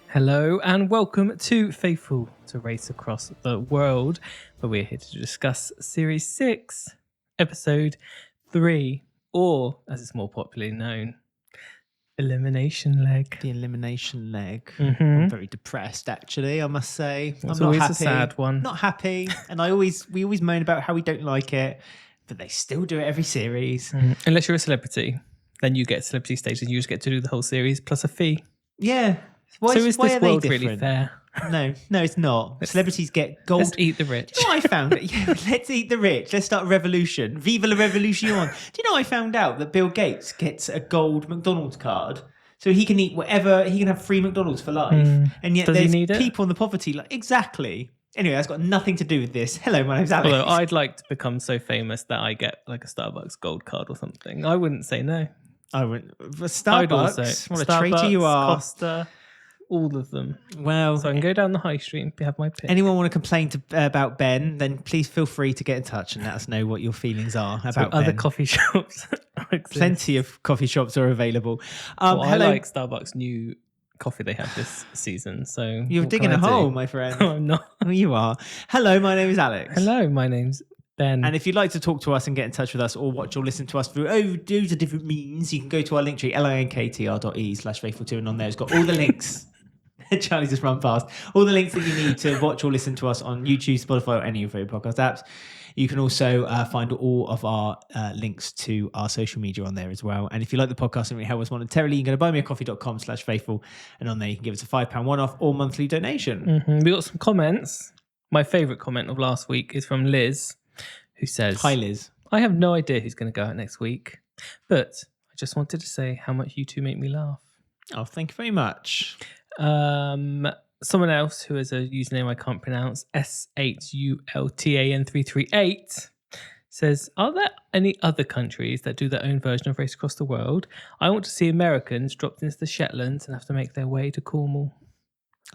Hello and welcome to Faithful to Race Across the World, where we're here to discuss Series 6, Episode 3, or as it's more popularly known, Elimination Leg. The elimination leg. Mhm. I'm very depressed, actually, I must say. It's I'm not always happy. a sad one. Not happy. And we always moan about how we don't like it, but they still do it every series. Unless you're a celebrity, then you get celebrity status and you just get to do the whole series plus a fee. Yeah. So is why this are they world different? really fair? No, it's not. Celebrities get gold. Let's eat the rich. Do you know what I found? Yeah, let's eat the rich. Let's start a revolution. Viva la revolution. Do you know I found out that Bill Gates gets a gold McDonald's card? So he can eat whatever, he can have free McDonald's for life. And yet Does he there's need it? people in the poverty, like, exactly. Anyway, that's got nothing to do with this. Hello, my name's Alex. Although I'd like to become so famous that I get like a Starbucks gold card or something. I wouldn't say no. I went for I'd Starbucks. also. What a traitor you Starbucks, are. Costa, all of them. Well, So I can go down the high street and have my pick. anyone want to complain about Ben, then please feel free to get in touch and let us know what your feelings are So about other Ben. coffee shops. exist. Plenty of coffee shops are available. Well, I Hello. like Starbucks' new coffee they have this season. So You're what digging can a I do? hole, my friend. No, I'm not. Oh, you are. Hello, my name is Alex. Hello, my name's Ben. And if you'd like to talk to us and get in touch with us or watch or listen to us through loads of different means, you can go to our link tree, linktr.e/faithful2, and on there it's got all the links. Charlie just run past. All the links that you need to watch or listen to us on YouTube, Spotify, or any of your favorite podcast apps. You can also find all of our links to our social media on there as well. And if you like the podcast and really help us monetarily, you can go to buymeacoffee.com/faithful, and on there you can give us a £5 one-off or monthly donation. We got some comments. My favourite comment of last week is from Liz, who says, Hi, Liz. I have no idea who's going to go out next week, but I just wanted to say how much you two make me laugh. Oh, thank you very much. Someone else who has a username I can't pronounce, SHULTAN338, says, are there any other countries that do their own version of Race Across the World? I want to see Americans dropped into the Shetlands and have to make their way to Cornwall.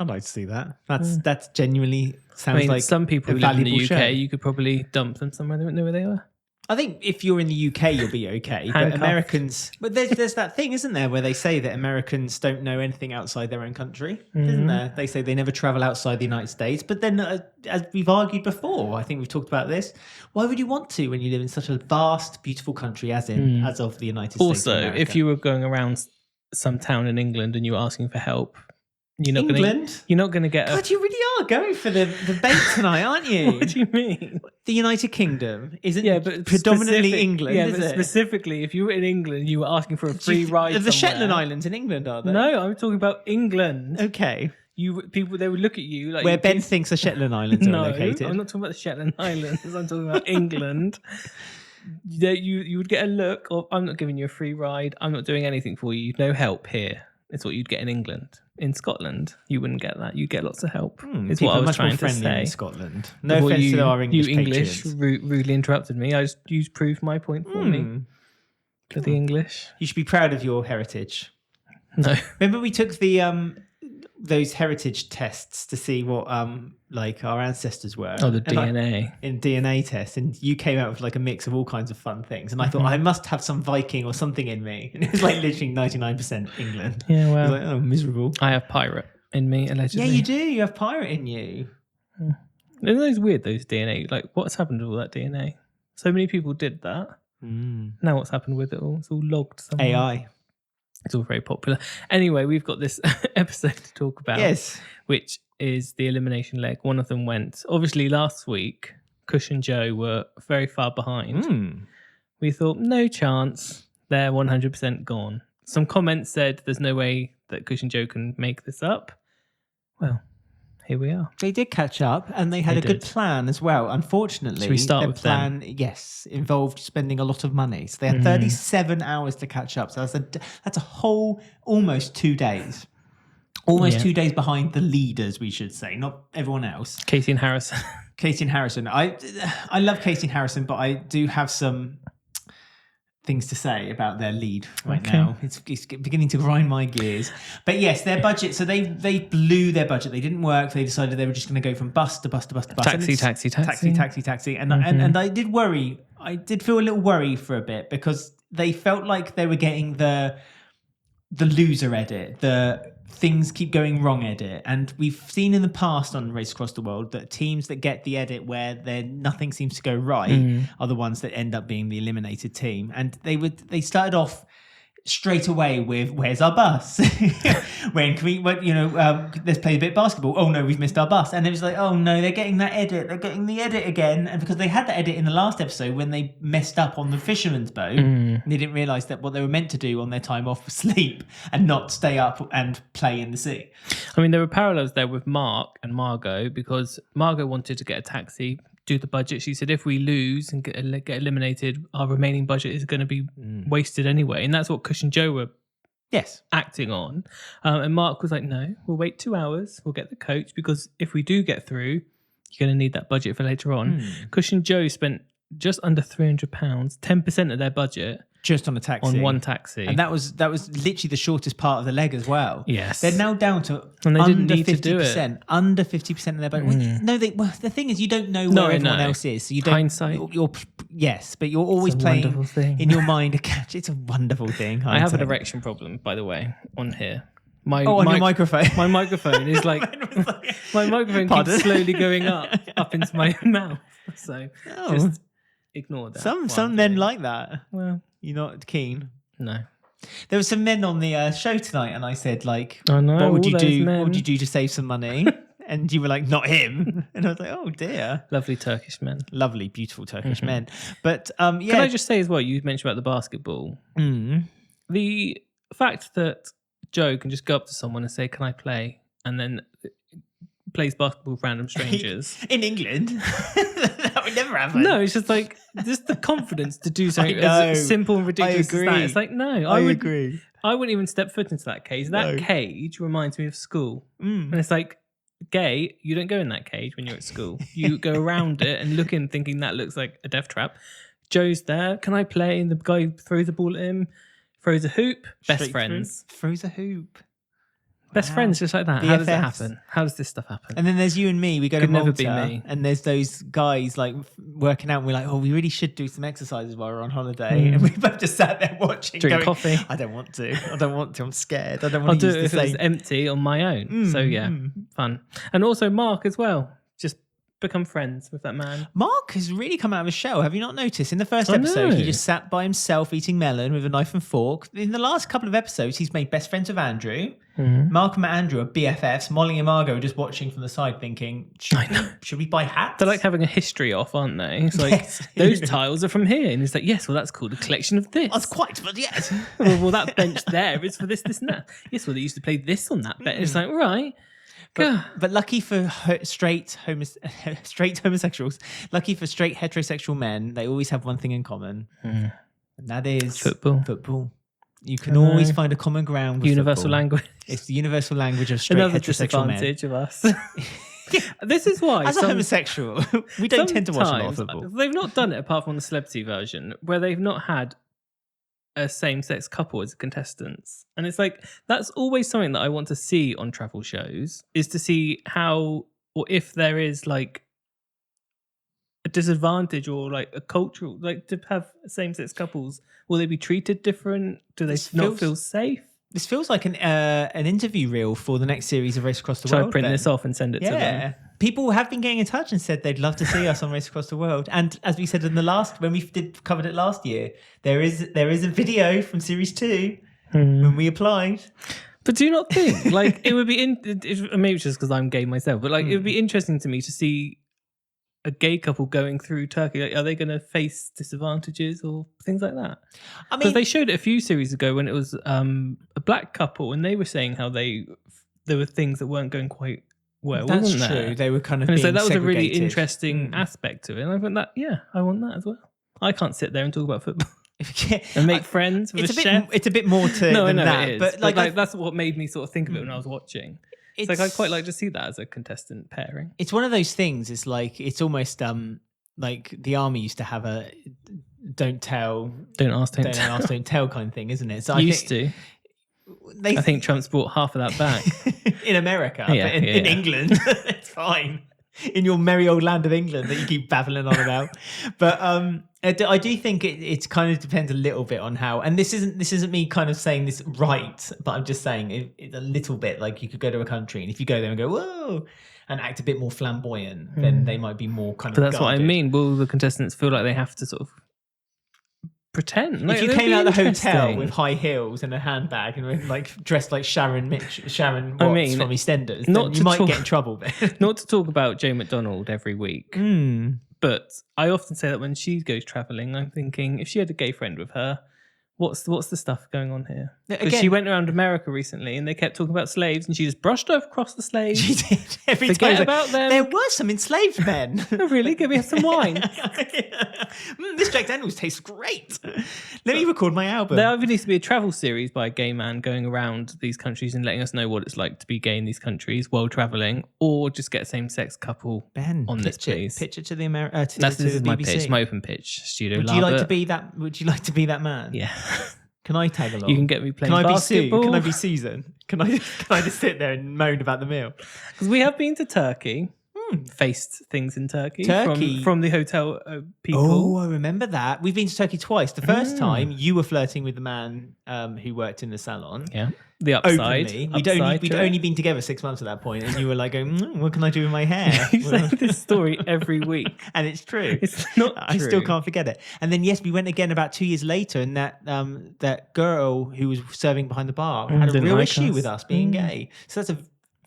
I'd like to see that. That's genuinely sounds I mean, like some people a who live in the valuable UK, show. you could probably dump them somewhere they wouldn't know where they were. I think if you're in the UK, you'll be okay. But Handcuffed. Americans, but there's that thing, isn't there, where they say that Americans don't know anything outside their own country, isn't there? They say they never travel outside the United States. But then, as we've argued before, I think we've talked about this. Why would you want to when you live in such a vast, beautiful country as of the United States? Also, of America? if you were going around some town in England and you were asking for help, you're not England, you're not going to get a... God, you really are going for the bait tonight, aren't you? What do you mean? The United Kingdom isn't but predominantly specific- England, Yeah, is but it? specifically, if you were in England, you were asking for a free ride. The somewhere. Shetland Islands in England, are they? No, I'm talking about England. Okay. People, they would look at you like Where you'd Ben be- thinks the Shetland Islands are No, located. I'm not talking about the Shetland Islands. I'm talking about England. You would get a look of, I'm not giving you a free ride. I'm not doing anything for you. No help here. It's what you'd get in England. In Scotland, you wouldn't get that. You get lots of help. Is People what I are was much more trying to friendly say. in Scotland. No Before offense to our English you English patrons. rudely interrupted me. You proved my point for me. For the English. You should be proud of your heritage. No. Remember we took the those heritage tests to see what like our ancestors were. Oh, the And, like, DNA. in DNA tests, and you came out with like a mix of all kinds of fun things. And I thought I must have some Viking or something in me. And it was like literally 99% England. Yeah, I was well, like, oh, miserable. I have pirate in me, allegedly. Yeah, you do. You have pirate in you. Isn't those weird, those DNA? Like, what's happened to all that DNA? So many people did that. Now what's happened with it all? It's all logged somewhere. AI. It's all very popular. Anyway, we've got this episode to talk about. Yes. Which is the elimination leg. One of them went. Obviously, last week, Kush and Joe were very far behind. We thought, no chance. They're 100% gone. Some comments said there's no way that Kush and Joe can make this up. Well, here we are. They did catch up, and they had They a good did. plan as well. Unfortunately, Should we start their with them? plan, yes, involved spending a lot of money. So they had 37 hours to catch up. So that's a whole almost 2 days. Almost Yeah. 2 days behind the leaders, we should say, not everyone else. Casey and Harrison. Katie and Harrison. I love Katie and Harrison, but I do have some things to say about their lead right Okay. now. It's beginning to grind my gears. But yes, their budget. So they blew their budget. They didn't work. They decided they were just going to go from bus to bus to bus to bus. Taxi, And taxi, taxi. taxi, taxi, taxi. And I did worry. I did feel a little worry for a bit because they felt like they were getting the loser edit, the things keep going wrong edit. And we've seen in the past on Race Across the World that teams that get the edit where nothing seems to go right are the ones that end up being the eliminated team. And they started off straight away with "Where's our bus?" When can we? Let's play a bit of basketball. Oh no, we've missed our bus. And it was like, oh no, they're getting that edit. They're getting the edit again. And because they had that edit in the last episode when they messed up on the fisherman's boat, and they didn't realise that what they were meant to do on their time off was sleep and not stay up and play in the sea. I mean, there were parallels there with Mark and Margot, because Margot wanted to get a taxi, do the budget. She said, if we lose and get eliminated, our remaining budget is going to be wasted anyway. And that's what Kush and Joe were acting on. And Mark was like, no, we'll wait 2 hours. We'll get the coach, because if we do get through, you're going to need that budget for later on. Kush and Joe spent just under £300, 10% of their budget. Just on a taxi. On one taxi. And that was literally the shortest part of the leg as well. Yes. They're now down to and they under didn't need 50%. To do it. Under 50% of their budget. The thing is, you don't know where everyone else is. So you don't, hindsight. Yes, but you're always playing in your mind a catch. It's a wonderful thing. I have an erection problem, by the way, on here. On your microphone. My microphone is like... my microphone keeps slowly going up into my mouth. So just ignore that. Some men like that. Well... You're not keen? No. There were some men on the show tonight, and I said, like, I know, what would you do? What would you do to save some money? And you were like, not him. And I was like, oh dear. Lovely Turkish men. Lovely, beautiful Turkish men. But yeah. Can I just say as well, you mentioned about the basketball. The fact that Joe can just go up to someone and say, can I play? And then plays basketball with random strangers. In England? That would never happen. No, it's just like, just the confidence to do something as simple and ridiculous as that. It's like, no, I agree. I wouldn't even step foot into that cage. That cage reminds me of school. And it's like, gay, you don't go in that cage when you're at school. You go around it and look in thinking that looks like a death trap. Joe's there. Can I play? And the guy throws the ball at him, throws a hoop. Best friends. Throws a hoop. Best friends, just like that. BFFs. How does it happen? How does this stuff happen? And then there's you and me. We go to Malta, never be me. And there's those guys like working out. And we're like, oh, we really should do some exercises while we're on holiday. And we both just sat there watching, drink coffee. I don't want to. I'm scared. I don't want to. I'll do it if it's empty on my own. So yeah, fun. And also Mark as well. Just become friends with that man. Mark has really come out of his shell. Have you not noticed? In the first episode, he just sat by himself eating melon with a knife and fork. In the last couple of episodes, he's made best friends with Andrew. Mark and Andrew are BFFs. Molly and Margot are just watching from the side thinking, should we buy hats? They're like having a history off, aren't they? It's like, those tiles are from here. And it's like, yes, well, that's called a collection of this. That's quite, but yes. well, that bench there is for this, and that. Yes, well, they used to play this on that bench. It's like, right. But lucky for straight homosexuals, lucky for straight heterosexual men, they always have one thing in common. And that is football. You can always find a common ground with universal football. Language. It's the universal language of straight Another heterosexual men. disadvantage of us. This is why as a homosexual, we don't tend to watch a lot of football. They've not done it apart from the celebrity version, where they've not had a same-sex couple as contestants. And it's like, that's always something that I want to see on travel shows, is to see how, or if there is like a disadvantage or like a cultural, like to have same-sex couples, will they be treated different? Do they not feel safe? This feels like an interview reel for the next series of Race Across the Shall World. I print this off and send it to them? People have been getting in touch and said they'd love to see us on Race Across the World. And as we said in the last, when we covered it last year, there is a video from Series 2 when we applied. But do you not think, like, it would be, maybe it's just because I'm gay myself, but like, it would be interesting to me to see a gay couple going through Turkey. Like, are they going to face disadvantages or things like that? I mean, because they showed it a few series ago when it was a black couple, and they were saying how there were things that weren't going quite well. That's wasn't true. there? They were kind of and being so that was segregated. a really interesting aspect to it. And I went, I want that as well. I can't sit there and talk about football. And make friends with a chef. It's a bit more to than that. It is. But like that's what made me sort of think of it when I was watching. It's like I'd quite like to see that as a contestant pairing. It's one of those things. It's like it's almost like the army used to have a don't ask, don't tell kind of thing, isn't it? So I think Trump's brought half of that back in America. But in England, it's fine. in your merry old land of England that you keep babbling on about. But I do think it kind of depends a little bit on how, and this isn't me kind of saying this right, but I'm just saying it's a little bit like you could go to a country and if you go there and go, whoa, and act a bit more flamboyant, then they might be more kind of But that's what I guarded. mean. Will the contestants feel like they have to sort of pretend? Like, If you it'd came be out of the hotel interesting. with high heels and a handbag and were, like dressed like Sharon Watts from EastEnders, not then to you might talk- get in trouble there. Not to talk about Joe McDonald every week, but I often say that when she goes travelling, I'm thinking if she had a gay friend with her, what's the stuff going on here? Because Again- she went around America recently and they kept talking about slaves and she just brushed across the slaves. She did. Every Forget time she's about them. There were some enslaved men. Oh, really? Give me some wine. This Jack Daniels tastes great. Let me record my album. There either needs to be a travel series by a gay man going around these countries and letting us know what it's like to be gay in these countries while travelling, or just get a same-sex couple Ben, on this, please. Pitch it to the to This the is my BBC. pitch, my open pitch. Studio Would you like to Lambert. be that? Would you like to be that man? Yeah. Can I tag along? You can get me playing Can I be Sue? basketball. Can I be Susan? Can I just sit there and moan about the meal? Because we have been to Turkey, faced things in Turkey, Turkey. from the hotel people. Oh, I remember that. We've been to Turkey twice. The first time you were flirting with the man who worked in the salon. Yeah, the upside. Openly. upside We'd to only it. been together 6 months at that point, and you were like going, what can I do with my hair? You say this story every week. And it's true. It's not I true. still can't forget it. And then yes, we went again about 2 years later, and that girl who was serving behind the bar had a didn't real like issue us. with us being gay. So that's a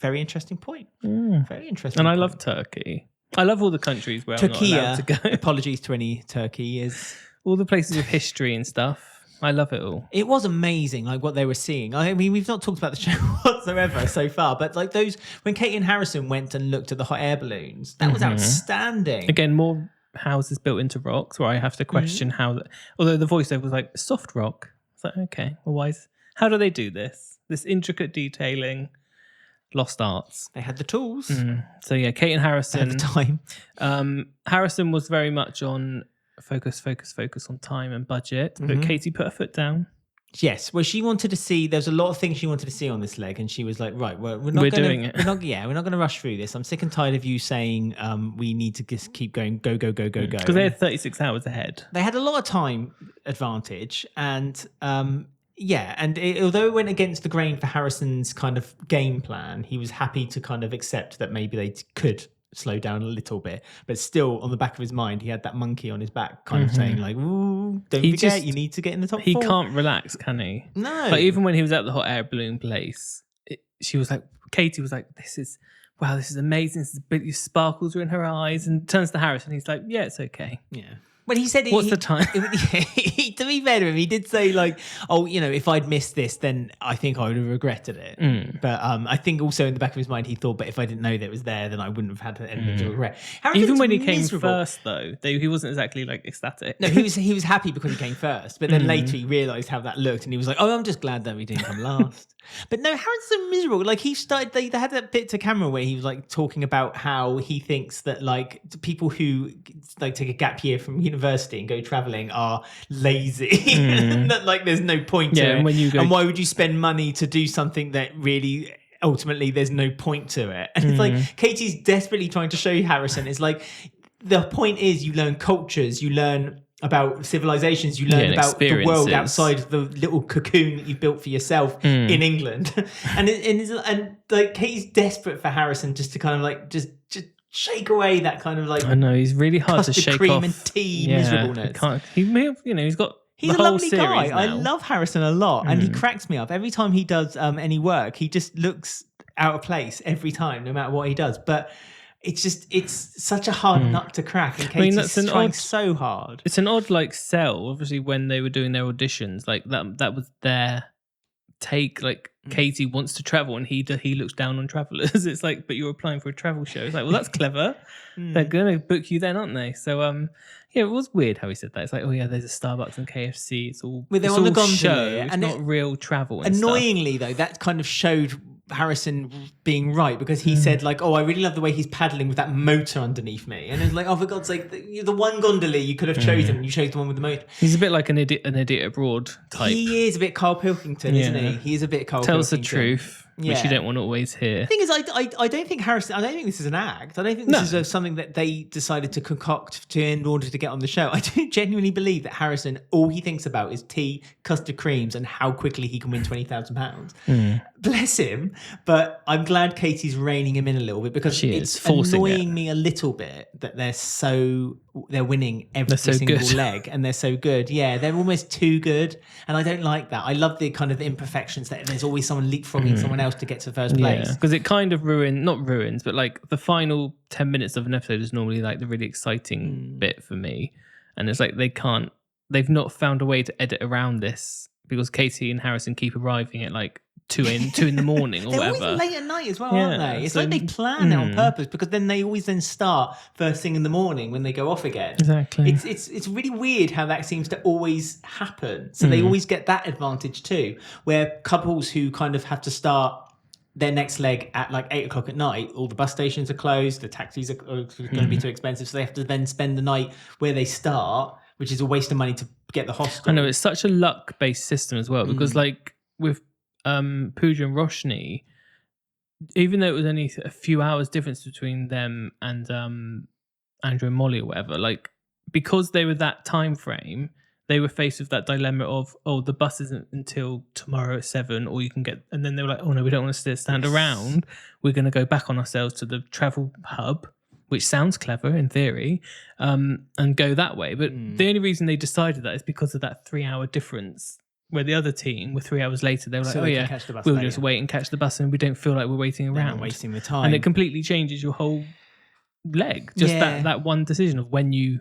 very interesting point. Very interesting. And I point. love Turkey. I love all the countries where I'm not allowed to go. Apologies to any Turkeyers. All the places with history and stuff. I love it all. It was amazing, like what they were seeing. I mean, we've not talked about the show whatsoever so far, but like those when Katie and Harrison went and looked at the hot air balloons, that was outstanding. Again, more houses built into rocks where I have to question how. Although the voiceover was like soft rock, it's like okay, well, how do they do this? This intricate detailing, lost arts. They had the tools So yeah, Kate and at Harrison. the time. Harrison was very much on focus on time and budget, but Katie put her foot down. Yes, well, she wanted to see. There's a lot of things she wanted to see on this leg, and she was like, "Right, well, we're not We're gonna, doing it. We're not going to rush through this. I'm sick and tired of you saying we need to just keep going, go, go, go, go, go." Because they had 36 hours ahead. They had a lot of time advantage, and although it went against the grain for Harrison's kind of game plan, he was happy to kind of accept that maybe they could slow down a little bit, but still on the back of his mind he had that monkey on his back kind of saying like, ooh, don't He forget just- you need to get in the top He 4. can't relax, can he? No. Like even when he was at the hot air balloon place, she was like, Katie was like, this is amazing. This is big, sparkles are in her eyes, and turns to Harrison. He's like, yeah, it's okay. Yeah. Well, he said, What's the time? To be fair to him, he did say like, "Oh, if I'd missed this, then I think I would have regretted it." But I think also in the back of his mind, he thought, "But if I didn't know that it was there, then I wouldn't have had anything to regret." Even Harrison's when he came miserable. first, though, he wasn't exactly like ecstatic. No, he was happy because he came first, but then later he realised how that looked, and he was like, "Oh, I'm just glad that we didn't come last." But no, Harrison's miserable. Like he started, they had that bit to camera where he was like talking about how he thinks that like people who like take a gap year from university and go travelling are lazy. That like there's no point to Yeah, it. and when you go- and why would you spend money to do something that really ultimately there's no point to it? And it's like Katie's desperately trying to show Harrison. It's like the point is you learn cultures, you learn about civilizations, you learn and about the world experiences. outside of the little cocoon that you've built for yourself in England. and like Katie's desperate for Harrison just to kind of like just shake away that kind of like I know he's really hard to custard shake cream off. and tea Yeah, miserableness. he can't. He may have, he's got. He's the a whole lovely series guy. I now. love Harrison a lot, and he cracks me up every time he does any work. He just looks out of place every time, no matter what he does. But it's such a hard nut to crack, and Katie's that's an trying odd- so hard. It's an odd like sell. Obviously, when they were doing their auditions, like that was their take. Like Katie wants to travel, and he looks down on travelers. It's like, but you're applying for a travel show. It's like, well, that's clever. They're gonna book you then, aren't they? So yeah, it was weird how he said that. It's like, oh yeah, there's a Starbucks and KFC. It's all Well, they're it's on the all gondola, show. It's and not real travel. And stuff. Annoyingly, though, that kind of showed Harrison being right, because he said like, "Oh, I really love the way he's paddling with that motor underneath me," and it's like, "Oh, for God's sake, the one gondola you could have chosen, you chose the one with the motor." He's a bit like an idiot abroad type. He is a bit Carl Pilkington, isn't Yeah. he? He is a bit Carl. Tells the Pilkington. truth. which you don't want to always hear. The thing is, I don't think Harrison. I don't think this is an act. I don't think this is something that they decided to concoct in order to get on the show. I do genuinely believe that Harrison, all he thinks about is tea, custard creams, and how quickly he can win £20,000. Bless him. But I'm glad Katie's reining him in a little bit, because it's annoying me a little bit that they're winning every single leg, and they're so good. Yeah, they're almost too good, and I don't like that. I love the kind of imperfections that there's always someone leapfrogging someone else to get to first place. Because it kind of not ruins, but like the final 10 minutes of an episode is normally like the really exciting bit for me, and it's like they've not found a way to edit around this, because Katie and Harrison keep arriving at like 2 in the morning or They're whatever. always late at night as well, aren't they? It's like they plan it on purpose, because then they always start first thing in the morning when they go off again. Exactly. It's really weird how that seems to always happen. So they always get that advantage too, where couples who kind of have to start their next leg at like 8 o'clock at night, all the bus stations are closed, the taxis are going to be too expensive, so they have to then spend the night where they start, which is a waste of money to get the hostel. I know, it's such a luck-based system as well, because like with Pooja and Roshni, even though it was only a few hours difference between them and Andrew and Molly or whatever, like because they were that time frame, they were faced with that dilemma of, oh, the bus isn't until tomorrow at 7, or you can get, and then they were like, oh no, we don't want to stand around. We're going to go back on ourselves to the travel hub, which sounds clever in theory, and go that way. But the only reason they decided that is because of that 3-hour difference, where the other team were 3 hours later. They were like, we'll just wait and catch the bus, and we don't feel like we're waiting around. Wasting the time. And it completely changes your whole leg. Just that one decision of when you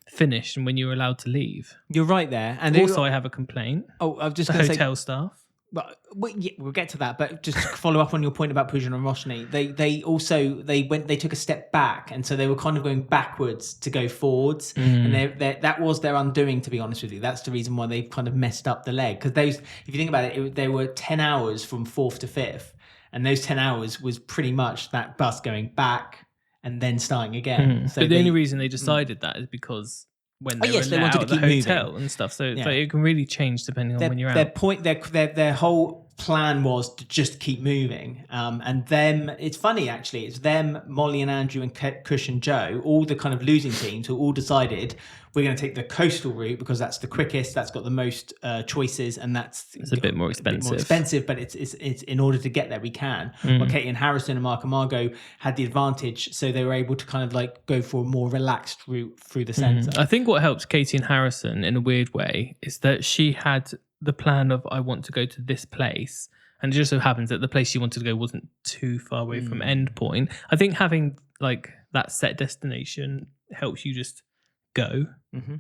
finish and when you're allowed to leave. You're right there. And also, I have a complaint. Oh, I've just the hotel staff. But we'll get to that. But just to follow up on your point about Pooja and Roshni, they took a step back, and so they were kind of going backwards to go forwards, and that was their undoing. To be honest with you, that's the reason why they kind of messed up the leg. Because if you think about it, they were 10 hours from 4th to 5th, and those 10 hours was pretty much that bus going back and then starting again. So but the only reason they decided that is because when they were wanted to keep the hotel moving and stuff, so it can really change depending on when you're out. Their whole plan was to just keep moving, and them. It's funny actually. It's them, Molly and Andrew, and Kush and Joe, all the kind of losing teams, who all decided we're going to take the coastal route because that's the quickest, that's got the most choices, and it's a bit more expensive. But it's in order to get there we can. Well, Katie and Harrison and Mark and Margot had the advantage, so they were able to kind of like go for a more relaxed route through the centre. I think what helped Katie and Harrison in a weird way is that she had the plan of, I want to go to this place, and it just so happens that the place she wanted to go wasn't too far away from end point. I think having like that set destination helps you just go.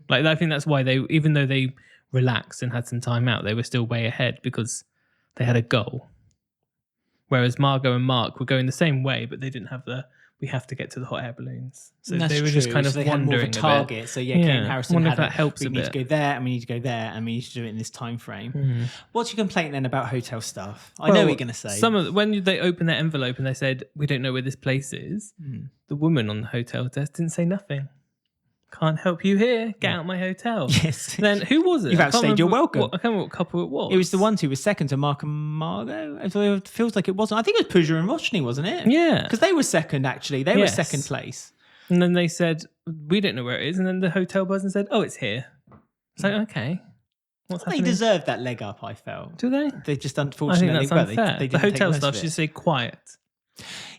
Like I think that's why they, even though they relaxed and had some time out, they were still way ahead because they had a goal. Whereas Margot and Mark were going the same way, but they didn't have we have to get to the hot air balloons. So they were just kind of wandering a target. So Kate and Harrison had that helps we need to go there, and we need to go there, and we need to do it in this time frame. What's your complaint then about hotel staff? I know what you're going to say. When they opened their envelope and they said, we don't know where this place is, the woman on the hotel desk didn't say nothing. Can't help you here. Get out my hotel. Yes. Then who was it? You've outstayed your welcome. I can't remember what couple it was. It was the ones who were second to Mark and Margot. It feels like it wasn't. I think it was Pooja and Roshni, wasn't it? Yeah. Because they were second, actually. They were second place. And then they said, we don't know where it is. And then the hotel person said, oh, it's here. It's like, okay. What's happening? They deserved that leg up, I felt. Do they? They just unfortunately... I think that's unfair. The hotel staff should say quiet.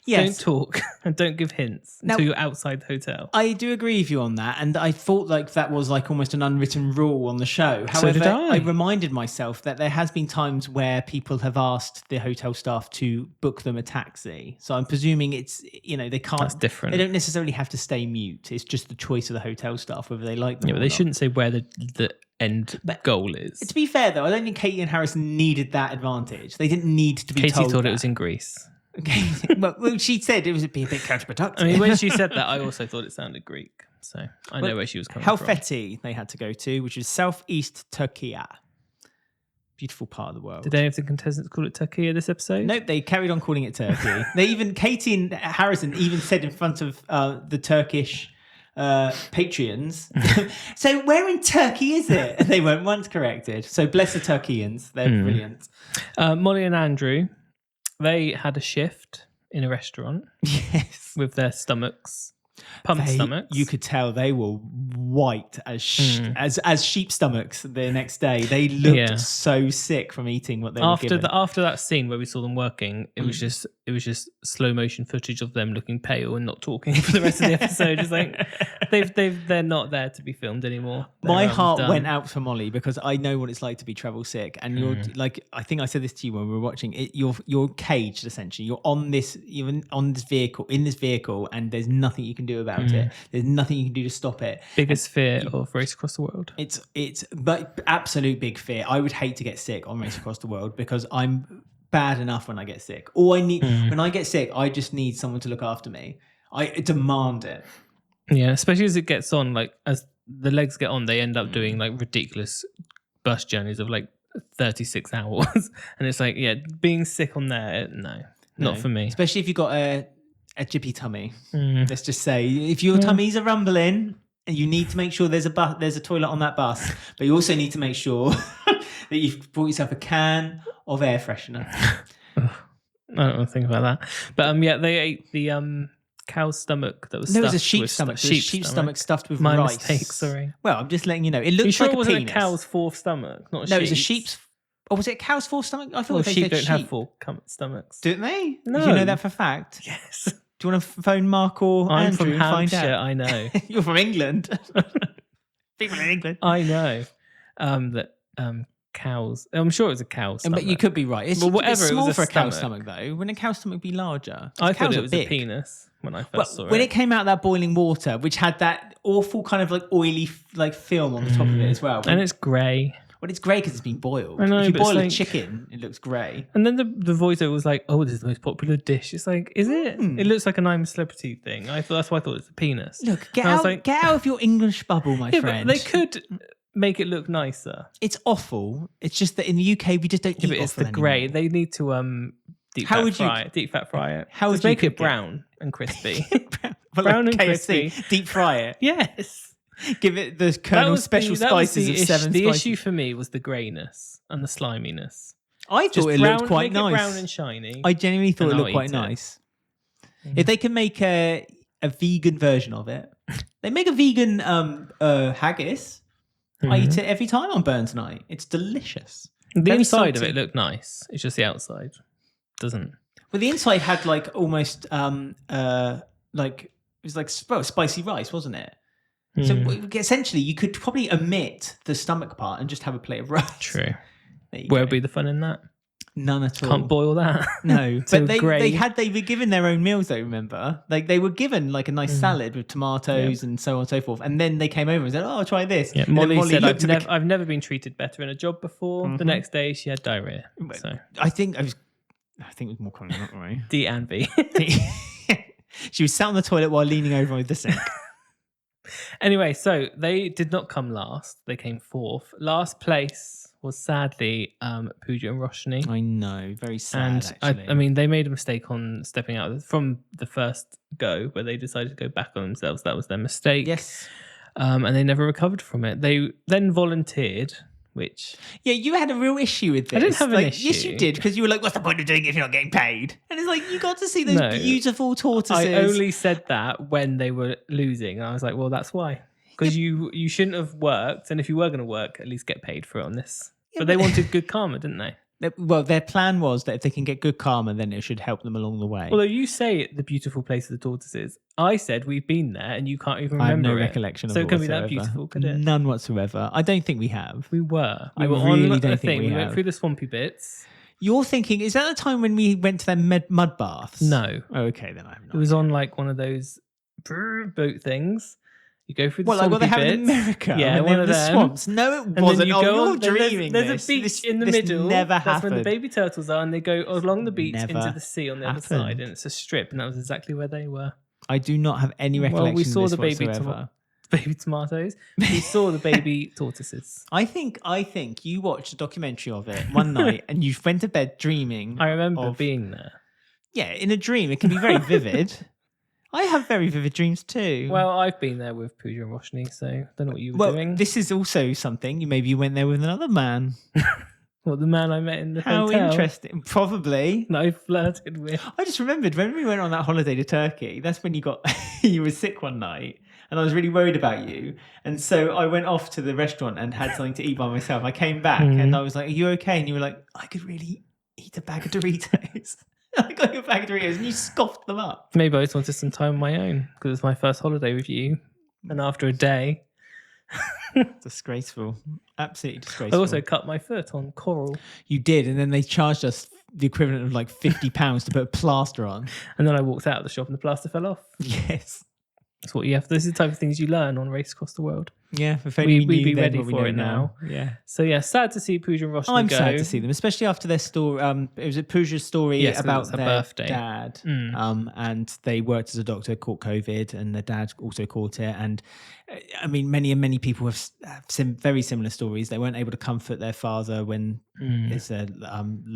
Yes. Don't talk and don't give hints until you're outside the hotel. I do agree with you on that, and I thought like that was like almost an unwritten rule on the show. However, so did I reminded myself that there has been times where people have asked the hotel staff to book them a taxi. So I'm presuming it's, they can't. That's different. They don't necessarily have to stay mute. It's just the choice of the hotel staff whether they like them. Yeah, but they shouldn't say where the end goal is. To be fair, though, I don't think Katie and Harrison needed that advantage. They didn't need to be told. Katie thought it was in Greece. Okay. Well, she said it was a bit counterproductive. I mean, when she said that, I also thought it sounded Greek. So I know where she was coming from. Helfeti they had to go to, which is southeast Turkey. Beautiful part of the world. Did any of the contestants call it Turkey this episode? Nope, they carried on calling it Turkey. Katie and Harrison even said in front of the Turkish Patreons, so where in Turkey is it? And they weren't once corrected. So bless the Turkeyans. They're brilliant. Molly and Andrew they had a shift in a restaurant Yes. with their stomachs, pumped stomachs. You could tell they were white as sheep stomachs the next day. They looked so sick from eating what they were given. After that scene where we saw them working, it was just slow motion footage of them looking pale and not talking for the rest of the episode. It's like they're not there to be filmed anymore. My heart went out for Molly because I know what it's like to be travel sick, and you're like, I think I said this to you when we were watching it. You're caged essentially. You're on this vehicle, and there's nothing you can do about it. There's nothing you can do to stop it. Biggest fear of Race Across the World. It's but absolute big fear. I would hate to get sick on Race Across the World because I'm bad enough when I get sick. When I get sick, I just need someone to look after me. I demand it. Yeah, especially as it gets on, like as the legs get on, they end up doing like ridiculous bus journeys of like 36 hours. And it's like, yeah, being sick on there, no, not for me. Especially if you've got a jippy tummy. Let's just say, if your tummies are rumbling and you need to make sure there's a toilet on that bus, but you also need to make sure that you've brought yourself a can of air freshener. I don't want to think about that. But yeah, they ate the cow's stomach that was stuffed. No, it was a sheep's stomach. Sheep's stomach stuffed with My rice. mistake, sorry. Well, I'm just letting you know. It looks like it wasn't penis. a cow's fourth stomach, not a sheep's? No, it was a sheep's. Or was it a cow's fourth stomach? I thought sheep don't have four stomachs. Don't they? No. Do you know that for a fact? Yes. Do you want to phone Mark or I'm Andrew from and find Hampshire, out? I know. You're from England. People in England. I know that cows. I'm sure it was a cow's stomach. But you could be right. It's, whatever, it's small it was for a a cow's stomach, though. Wouldn't a cow's stomach be larger? I thought Cows it are was big. a penis when I first saw it. When it came out of that boiling water, which had that awful kind of like oily like film on the top of it as well. And it's grey. Well, it's grey because it's been boiled. I know, if you but boil it's a chicken, it looks grey. And then the voiceover was like, "Oh, this is the most popular dish." It's like, is it? It looks like an I'm a Celebrity thing. That's why I thought it was a penis. Look, get out of your English bubble, my friend. But they could make it look nicer. It's awful. It's just that in the UK we just don't eat but it's offal the grey. anymore. They need to deep fat fry it. How would Just you make it cook it? brown and crispy? Brown and crispy. Deep fry it. Yes. Give it the Colonel Special spices of 7 The spices. issue for me was the greyness and the sliminess. I thought it looked quite nice. Brown and shiny. I genuinely thought it and looked I'll quite eat it. nice. If they can make a vegan version of it, they make a vegan haggis. I eat it every time on Burns Night. It's delicious. The Very inside salty. of it looked nice. It's just the outside doesn't. Well, the inside had like almost like it was like spicy rice, wasn't it? So essentially, you could probably omit the stomach part and just have a plate of rice. True. There you Where go. would be the fun in that? None at all. Can't boil that. No, So but they grey. were given their own meals though. Remember, like they were given like a nice salad with tomatoes and so on and so forth, and then they came over and said, "Oh, try this." Yeah, And then Molly said, looked at I've never been treated better in a job before. The next day, she had diarrhea. So I think it was more common, not right? D and B. She was sat on the toilet while leaning over the sink. Anyway, so they did not come last. They came fourth. Last place was sadly Pooja and Roshni. I know, very sad. And Actually, I mean, they made a mistake on stepping out from the first go where they decided to go back on themselves. That was their mistake. yes, And they never recovered from it. They then volunteered, which yeah, you had a real issue with this. I didn't have an Yes, issue. you did, because you were like, "What's the point of doing it if you're not getting paid?" And it's like you got to see those No. beautiful tortoises. I only said that when they were losing. And I was like, well, that's why. Because you shouldn't have worked. And if you were going to work, at least get paid for it on this. But they wanted good karma, didn't they? Well, their plan was that if they can get good karma, then it should help them along the way. Although you say the beautiful place of the tortoises. I said we've been there and you can't even I have remember no it. recollection of So it it couldn't be that whatsoever. beautiful, could it? None whatsoever. I don't think we have. We were. I We were really on don't a think thing. we We went have. through the swampy bits. You're thinking, is that the time when we went to their mud baths? No. Oh, okay, then I have It no. was on like one of those boat things. You go through the Well, like what swampy they have in bits. America. Yeah, when one they're of in the them. swamps. No, it And then wasn't. you Oh, go you're on, then dreaming there's this. a beach This- in the this middle. Never That's happened. when the baby turtles are, and they go along the beach Never into the sea on the other happened. side, and it's a strip, and that was exactly where they were. I do not have any recollection Well, we saw of this the baby whatsoever. Baby tomatoes. We saw the baby tortoises. I think you watched a documentary of it one night and you went to bed dreaming. I remember of- being there. Yeah, in a dream, it can be very vivid. I have very vivid dreams too. Well, I've been there with Pooja and Roshni, so I don't know what you were doing. This is also something. Maybe you went there with another man. What, the man I met in the How hotel? interesting. Probably. That I flirted with. I just remembered when we went on that holiday to Turkey, that's when you were sick one night and I was really worried about you. And so I went off to the restaurant and had something to eat by myself. I came back and I was like, are you okay? And you were like, I could really eat a bag of Doritos. I got you a bag of Doritos and you scoffed them up. Maybe I just wanted some time on my own because it's my first holiday with you. And after a day, Disgraceful. Absolutely disgraceful. I also cut my foot on coral. You did, and then they charged us the equivalent of like £50 to put a plaster on. And then I walked out of the shop and the plaster fell off. Yes. That's what you have. This is the type of things you learn on Race Across the World. Yeah, if only We'd we knew be then ready what we for know it now. Yeah. So yeah, sad to see Pooja and Roshni I'm go. sad to see them, especially after their story. It was a Pooja's story Yes, 'cause about it's her their birthday. dad. And they worked as a doctor, caught COVID, and their dad also caught it. And I mean, many people have very similar stories. They weren't able to comfort their father when it's last.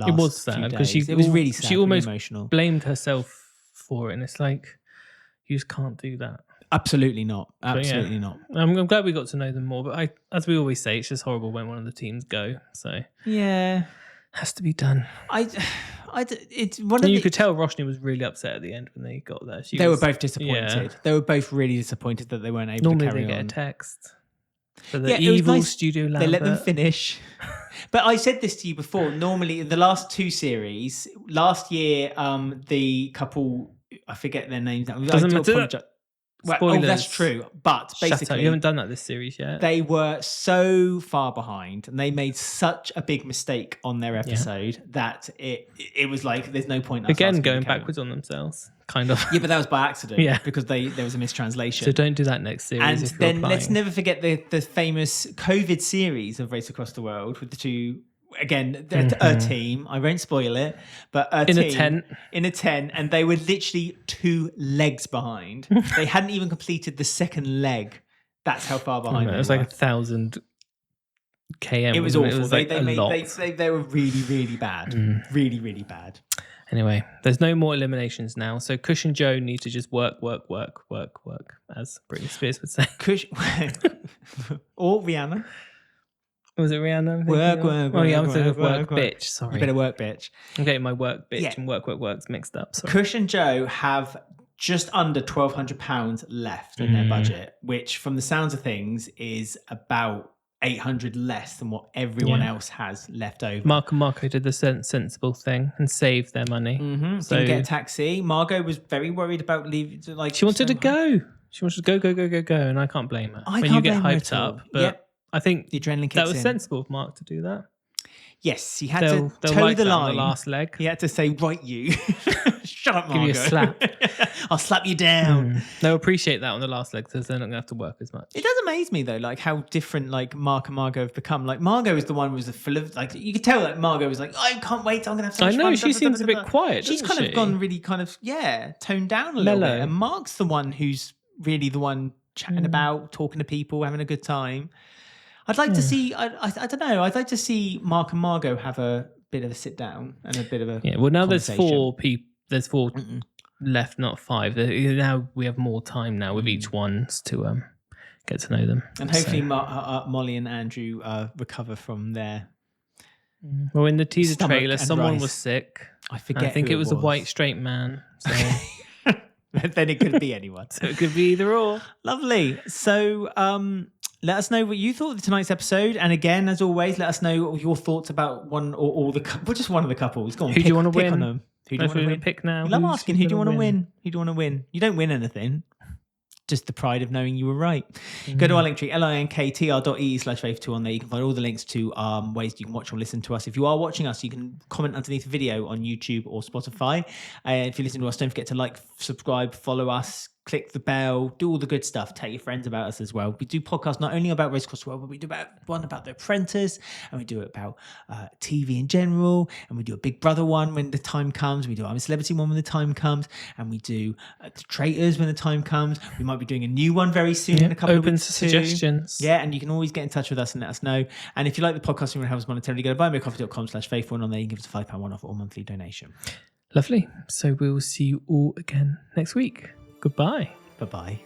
It was sad few because days. It was really sad. She almost really emotional. blamed herself for it, and it's like you just can't do that. Absolutely not. Absolutely not. I'm glad we got to know them more, but as we always say, it's just horrible when one of the teams go. So Yeah. has to be done. It's one of And you the, could tell Roshni was really upset at the end when they got there. They were both disappointed. Yeah. They were both really disappointed that they weren't able Normally to carry they get on. a text. For the Yeah, it was evil nice. Studio Lambert. They let them finish. But I said this to you before. Normally, in the last two series, last year, the couple, I forget their names now. Doesn't I do matter. apologise. Well, Spoilers. that's true. But Shut up. basically, You haven't done that this series yet. they were so far behind and they made such a big mistake on their episode that it was like there's no point. us Again, asking going to carry backwards on themselves, kind of. Yeah, but that was by accident. Yeah. Because there was a mistranslation. So don't do that next series. And if you're then let's applying. never forget the famous COVID series of Race Across the World with the two, again, a team. I won't spoil it, but In a team tent. In a tent, and they were literally 2 legs behind. They hadn't even completed the second leg. That's how far behind It they was were. like 1,000 km. It was wasn't awful. It was they, like a lot. they were really, really bad. Really, really bad. Anyway, there's no more eliminations now. So Kush and Joe need to just work, as Britney Spears would say. Or Rihanna. Was it Rihanna? I'm Work, thinking of? work, Oh yeah, I'm work, thinking of work, work, work. bitch. Sorry. You better work, bitch. I'm getting my work bitch Yeah. and works mixed up. Sorry. Kush and Joe have just under £1,200 left in their budget, which from the sounds of things is about 800 less than what everyone else has left over. Mark and Marco did the sensible thing and saved their money. So Didn't get a taxi. Margot was very worried about leaving. Like she wanted to go. She wanted to go, and I can't blame her. I when can't you get blame her hyped at all. up, but Yep. I think The adrenaline kicks that was in. sensible of Mark to do that. Yes, he had They'll to toe like the that on line. the last leg. He had to say, right, you. Shut up, Margot. Give you a slap. I'll slap you down. They'll appreciate that on the last leg because they're not going to have to work as much. It does amaze me though, like how different like Mark and Margot have become. Like Margot is the one who was full of like you could tell that Margot was like, I can't wait, I'm gonna have so much I know, fun. she seems a bit quiet, She's doesn't kind she? of gone really kind of toned down a little Mellow. bit. And Mark's the one who's really the one chatting about, talking to people, having a good time. I'd like to see I don't know, I'd like to see Mark and Margot have a bit of a sit down and a bit of a Yeah, well now there's conversation. 4 people. There's 4 left, not 5. Now we have more time now with each one to get to know them. And hopefully Molly and Andrew recover from their Well, in the teaser Stomach trailer, and someone rice. was sick. I forget. I think who it was a white straight man. So, Then it could be anyone. so it could be either or. Lovely. So let us know what you thought of tonight's episode. And again, as always, let us know your thoughts about one or all the well, just one of the couples. Go on, Who do you wanna pick win? on them. Who do you If want to we're win? gonna pick now, I love who's asking who do you want gonna to win? Who do you want to win? You don't win anything. Just the pride of knowing you were right. Go to our link tree, linktr.ee/faith2 on there. You can find all the links to ways you can watch or listen to us. If you are watching us, you can comment underneath the video on YouTube or Spotify. If you listen to us, don't forget to like, subscribe, follow us, click the bell, do all the good stuff. Tell your friends about us as well. We do podcasts not only about Race Across the World, but we do one about The Apprentice, and we do it about TV in general, and we do a Big Brother one when the time comes. We do I'm a Celebrity one when the time comes, and we do The Traitors when the time comes. We might be doing a new one very soon in a couple of Open weeks to too. suggestions. Yeah, and you can always get in touch with us and let us know. And if you like the podcast and you want to help us monetarily, go to buymeacoffee.com/faithful, and on there you can give us a £5 one-off or monthly donation. Lovely. So we will see you all again next week. Goodbye. Bye-bye.